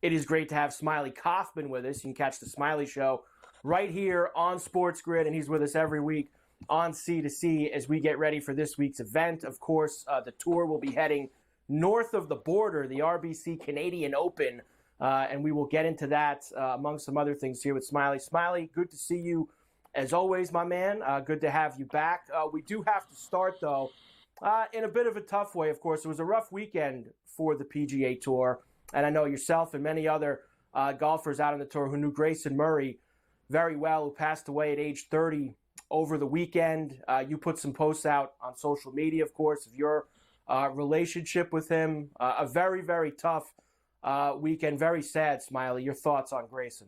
It is great to have Smylie Kaufman with us. You can catch the Smylie Show right here on SportsGrid, and he's with us every week on C2C as we get ready for this week's event. Of course, the tour will be heading north of the border, the RBC Canadian Open, and we will get into that among some other things here with Smylie. Smylie, good to see you as always, my man. Good to have you back. We do have to start, though, in a bit of a tough way, of course. It was a rough weekend for the PGA Tour, and I know yourself and many other golfers out on the tour who knew Grayson Murray very well, who passed away at age 30 over the weekend. You put some posts out on social media, of course, of your relationship with him. A very, very tough weekend. Very sad, Smylie. Your thoughts on Grayson?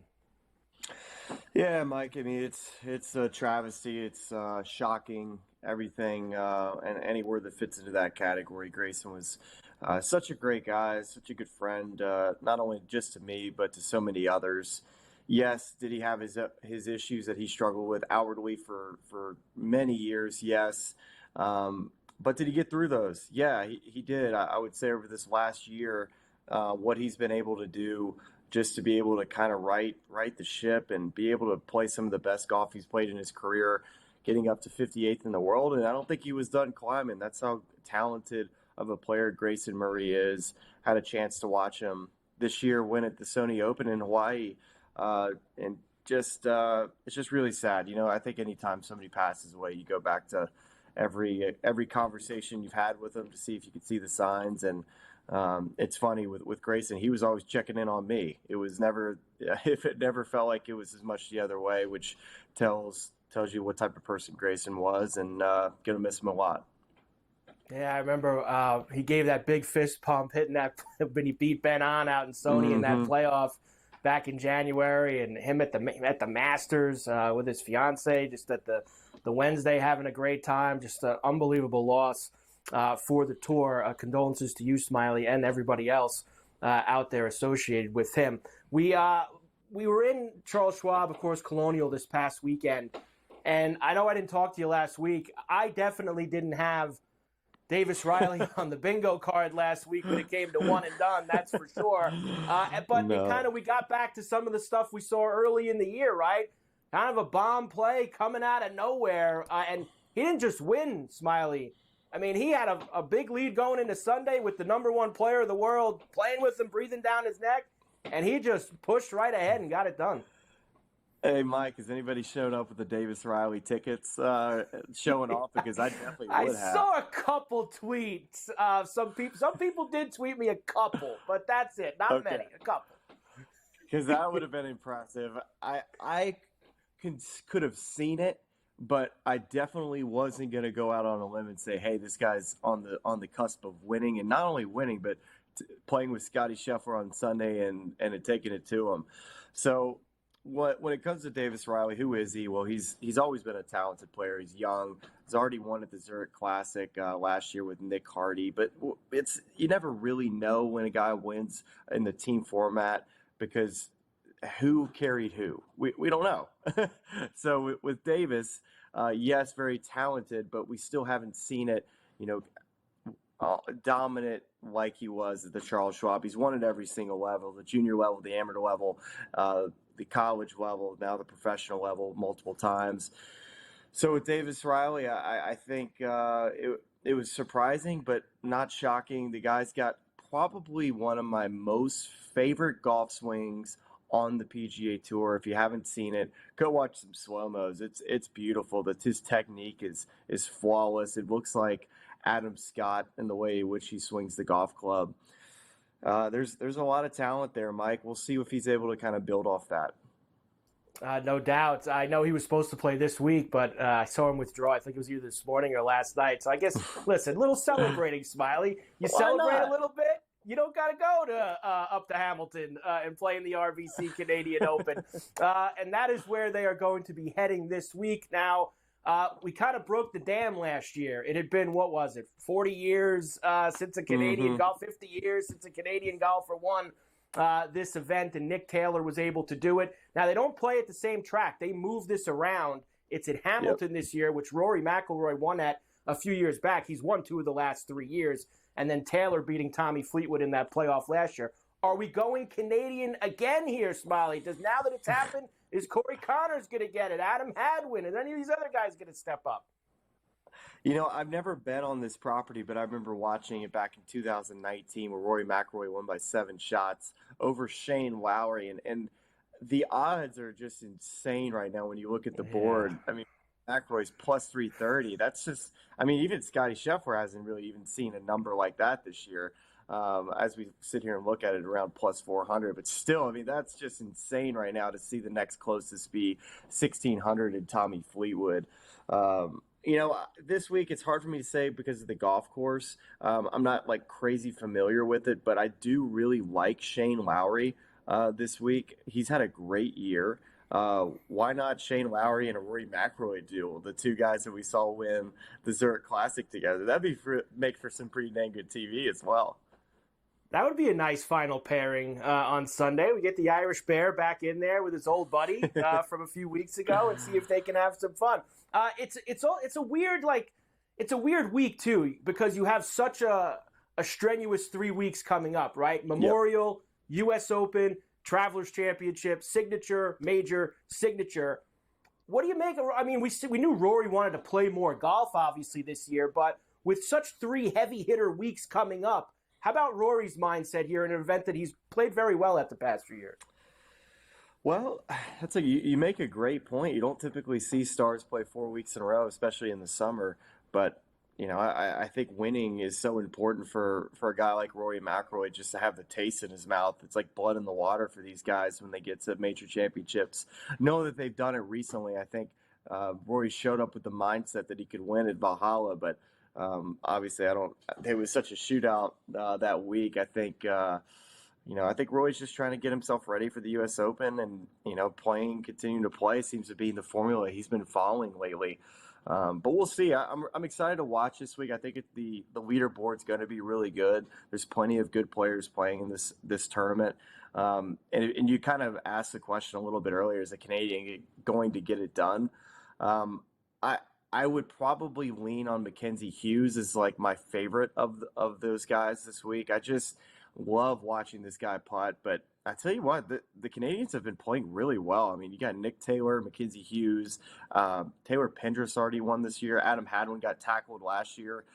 Yeah, Mike, I mean, it's a travesty. It's shocking, everything, and any word that fits into that category. Grayson was such a great guy, such a good friend, not only just to me, but to so many others. Yes, did he have his issues that he struggled with outwardly for many years? Yes. But did he get through those? Yeah, he did. I would say over this last year, what he's been able to do just to be able to kind of right the ship and be able to play some of the best golf he's played in his career, getting up to 58th in the world. And I don't think he was done climbing. That's how talented of a player Grayson Murray is. Had a chance to watch him this year win at the Sony Open in Hawaii. And just it's just really sad. You know, I think anytime somebody passes away, you go back to every conversation you've had with them to see if you could see the signs. And it's funny with Grayson, he was always checking in on me. It was never, if it never felt like it was as much the other way, which tells you what type of person Grayson was, and gonna miss him a lot. Yeah, I remember he gave that big fist pump hitting that when he beat Ben On out in Sony in that playoff back in January, and him at the Masters with his fiance, just at the Wednesday having a great time. Just an unbelievable loss for the tour. Condolences to you, Smylie, and everybody else out there associated with him. We were in Charles Schwab, of course, Colonial this past weekend, and I know I didn't talk to you last week. I definitely didn't have Davis Riley on the bingo card last week when it came to one and done, that's for sure. But no. We got back to some of the stuff we saw early in the year, right? Kind of a bomb play coming out of nowhere. And he didn't just win, Smylie. I mean, he had a big lead going into Sunday with the number one player of the world playing with him, breathing down his neck. And he just pushed right ahead and got it done. Hey, Mike, has anybody shown up with the Davis Riley tickets showing off? Because I definitely would have. I saw a couple tweets. Some people did tweet me a couple, but that's it. Not many, a couple. Because that would have been impressive. I could have seen it, but I definitely wasn't going to go out on a limb and say, hey, this guy's on the cusp of winning. And not only winning, but playing with Scottie Scheffler on Sunday and taking it to him. So when it comes to Davis Riley, who is he? Well, he's always been a talented player. He's young. He's already won at the Zurich Classic last year with Nick Hardy. But you never really know when a guy wins in the team format because who carried who? We don't know. So with Davis, yes, very talented, but we still haven't seen it, dominant like he was at the Charles Schwab. He's won at every single level, the junior level, the amateur level, the college level, now the professional level multiple times. So with Davis Riley, I think it was surprising, but not shocking. The guy's got probably one of my most favorite golf swings on the PGA Tour. If you haven't seen it, go watch some slow-mos. It's beautiful. His technique is flawless. It looks like Adam Scott in the way in which he swings the golf club. There's a lot of talent there, Mike. We'll see if he's able to kind of build off that. No doubt. I know he was supposed to play this week, but I saw him withdraw. I think it was either this morning or last night. So I guess, listen, a little celebrating, Smylie. You celebrate a little bit. You don't got to go to up to Hamilton and play in the RBC Canadian Open. And that is where they are going to be heading this week. Now, we kind of broke the dam last year. It had been, 40 years since a Canadian golf, 50 years since a Canadian golfer won this event, and Nick Taylor was able to do it. Now, they don't play at the same track. They move this around. It's at Hamilton this year, which Rory McIlroy won at a few years back. He's won 2 of the last 3 years. And then Taylor beating Tommy Fleetwood in that playoff last year. Are we going Canadian again here, Smylie? Now that it's happened, is Corey Connors going to get it? Adam Hadwin? Is any of these other guys going to step up? I've never bet on this property, but I remember watching it back in 2019 where Rory McIlroy won by 7 shots over Shane Lowry. And the odds are just insane right now when you look at the board. I mean, McIlroy's plus 330. That's just, even Scottie Scheffler hasn't really even seen a number like that this year. As we sit here and look at it around plus 400, but still, that's just insane right now to see the next closest be 1600 and Tommy Fleetwood. This week it's hard for me to say because of the golf course. I'm not like crazy familiar with it, but I do really like Shane Lowry this week. He's had a great year. Why not Shane Lowry and a Rory McIlroy duel? The two guys that we saw win the Zurich Classic together. That'd make for some pretty dang good TV as well. That would be a nice final pairing on Sunday. We get the Irish Bear back in there with his old buddy from a few weeks ago, and see if they can have some fun. It's a weird week too, because you have such a strenuous 3 weeks coming up, right? Memorial, yep. U.S. Open, Travelers Championship, Signature, Major, Signature. What do you make of? We knew Rory wanted to play more golf, obviously this year, but with such 3 heavy hitter weeks coming up. How about Rory's mindset here in an event that he's played very well at the past few years? Well, you make a great point. You don't typically see stars play 4 weeks in a row, especially in the summer. But, I think winning is so important for a guy like Rory McIlroy, just to have the taste in his mouth. It's like blood in the water for these guys when they get to major championships. Know that they've done it recently. I think Rory showed up with the mindset that he could win at Valhalla, but obviously it was such a shootout that week. I think Roy's just trying to get himself ready for the U.S. Open, and continuing to play seems to be the formula he's been following lately. But we'll see. I'm excited to watch this week. I think the leaderboard's going to be really good. There's plenty of good players playing in this tournament. And you kind of asked the question a little bit earlier: is a Canadian going to get it done? I would probably lean on Mackenzie Hughes as like my favorite of those guys this week. I just love watching this guy putt. But I tell you what, the Canadians have been playing really well. You got Nick Taylor, Mackenzie Hughes, Taylor Pendrith already won this year. Adam Hadwin got tackled last year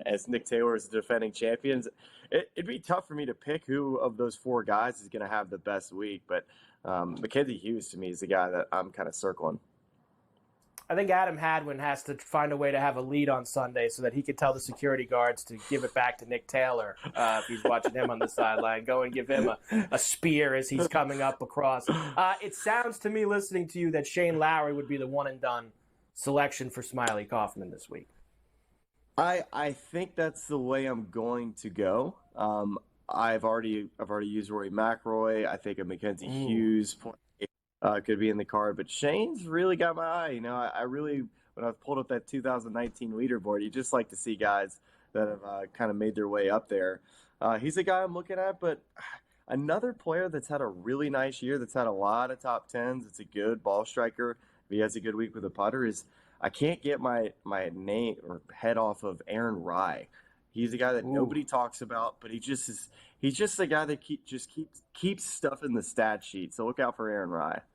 as Nick Taylor is the defending champions. It'd be tough for me to pick who of those 4 guys is going to have the best week. But Mackenzie Hughes to me is the guy that I'm kind of circling. I think Adam Hadwin has to find a way to have a lead on Sunday so that he can tell the security guards to give it back to Nick Taylor if he's watching him on the sideline. Go and give him a spear as he's coming up across. It sounds to me, listening to you, that Shane Lowry would be the one-and-done selection for Smylie Kaufman this week. I think that's the way I'm going to go. I've already used Rory McIlroy. I think a Mackenzie Hughes point could be in the card, but Shane's really got my eye. I really, when I pulled up that 2019 leaderboard, you just like to see guys that have kind of made their way up there. He's a guy I'm looking at, but another player that's had a really nice year, that's had a lot of top tens. It's a good ball striker. If he has a good week with a putter, I can't get my name or head off of Aaron Rai. He's a guy that nobody talks about, but he's just a guy that keeps stuff in the stat sheet. So look out for Aaron Rai.